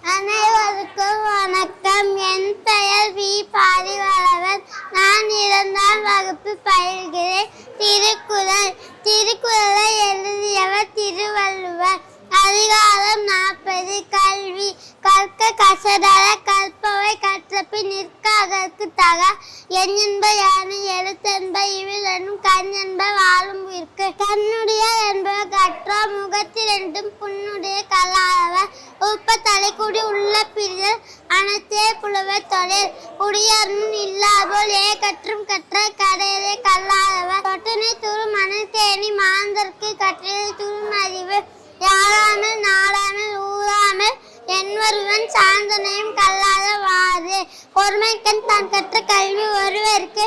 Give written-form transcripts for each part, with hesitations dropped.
அனைவருக்கும் வணக்கம். என் பெயர் வி. பாரிவளவன். நான் 2ஆம் வகுப்பு பயில்கிறேன். திருக்குறளை எழுதியவர் திருவள்ளுவர். அதிகாரம் 40. கல்வி. கற்க கசடற கற்பவை கற்றபின் நிற்க அதற்கு தக. எண்ணென்ப யானை எழுத்தென்ப இவிலெனும் கண்ணென்ப வாழும் உயிர்க்கு. கண்ணுடையார் என்பவர் கற்றார் முகத்தில் என்றும் புண்ணுடைய கல்லாதவர். உப்ப தலைக்குடி உள்ள பிரிதல் அனைத்தே புலவர் தொழில். குடியாரும் இல்லாதோல் கற்றும் கற்ற கடையரே கல்லாதவர். தொட்டனை துரும் மணல் தேனி மாந்தர்க்கு கற்றலை துரும் அறிவு. யாராமல் நாடாமல் ஊராமல் என்வருவன் சாந்தனையும் கல்லாத வாறு. ஒருமைக்கண் தான் கற்ற கல்வி ஒருவருக்கு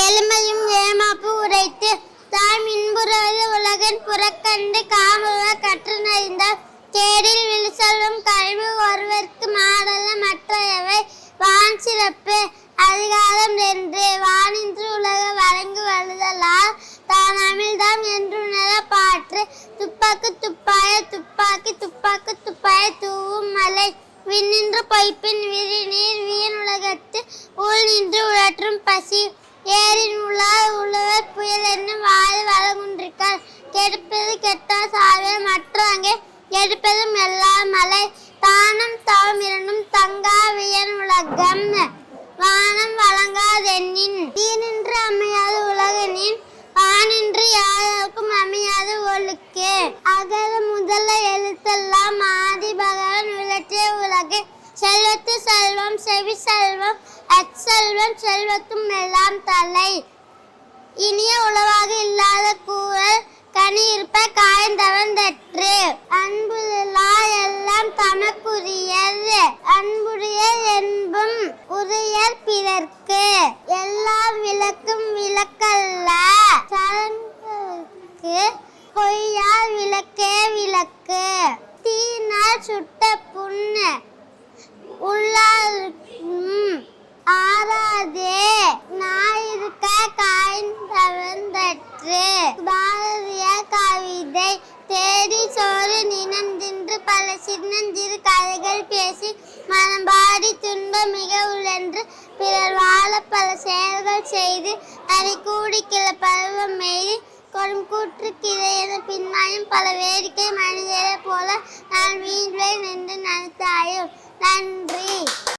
எளிமையும் ஏமாப்பு உரைத்து. தாம் இன்புறது உலகன் புறக்கண்டு காமுவர் கற்று நறிந்தார். தேடில் விழுசெல்வம் கல்வி ஒருவருக்கு மாடல்ல மற்றையவை வான் சிறப்பு. அதிகாரம் 2. வானின்று உலக வழங்கு வழுதலால் தான் அமிழ்தாம் என்று நிலப்பாற்று. துப்பாக்கு துப்பாய துப்பாக்கி துப்பாக்கு துப்பாய தூவும் மலை. விண்ணின்று பொய்ப்பின் விரிநீர் வீண் உலகத்து உள் நின்று உழற்றும் பசி. ஏரின் உழவர் புயல் என்னும் வாழ வளங்குன்றிருக்கார். கெடுப்பது கெட்டார் சார்பில் மற்றாங்கே எடுப்பதும் எல்லா மலை. தானம் தவம் இரண்டும் தங்கா வியன் உலகம். வானம் வழங்காதென்னின் தீனின்று அமையாது உலகனின். வானின்று யாருக்கும் அமையாது ஒழுக்கு. அகர முதல எழுத்தெல்லாம் ஆதி பகவன் விளற்றிய உலகு. செல்வத்து செல்வம் செவி செல்வம் அச்செல்வம் செல்வத்தும் எல்லாம் தலை. இனிய உளவாக இல்லாத கூறல் கனி இருப்ப காய்ந்தவன் தற்று. அன்புலா எல்லாம் தமக்குரியது. அன்புடையர் என்பும் உரியர் பிறர்க்கு. எல்லாம் விளக்கும் விளக்கல்ல சரங்களுக்கு பொய்யார் விளக்கே விளக்கு. தீயினால் சுட்ட புண்ணு உள்ளார்க்கும் ஆறாதே. ஞாயிறுக்க காய்ந்தவன் தற்று. பாரதியார் கவிதை. தேடி சோறு நினைந்தின்று பல சின்னஞ்சிறு கதைகள் பேசி மனம்பாடி துன்பம் மிக உழன்று பிறர் வாழ பல செயல்கள் செய்து அதை கூடி கிள பருவம் மீறி கொடும் கூற்றுக்கிடையென பின்னாயும் பல வேடிக்கை மனிதரை போல நான் வீழ்வேன் என்று நினைத்தாயும். நன்றி.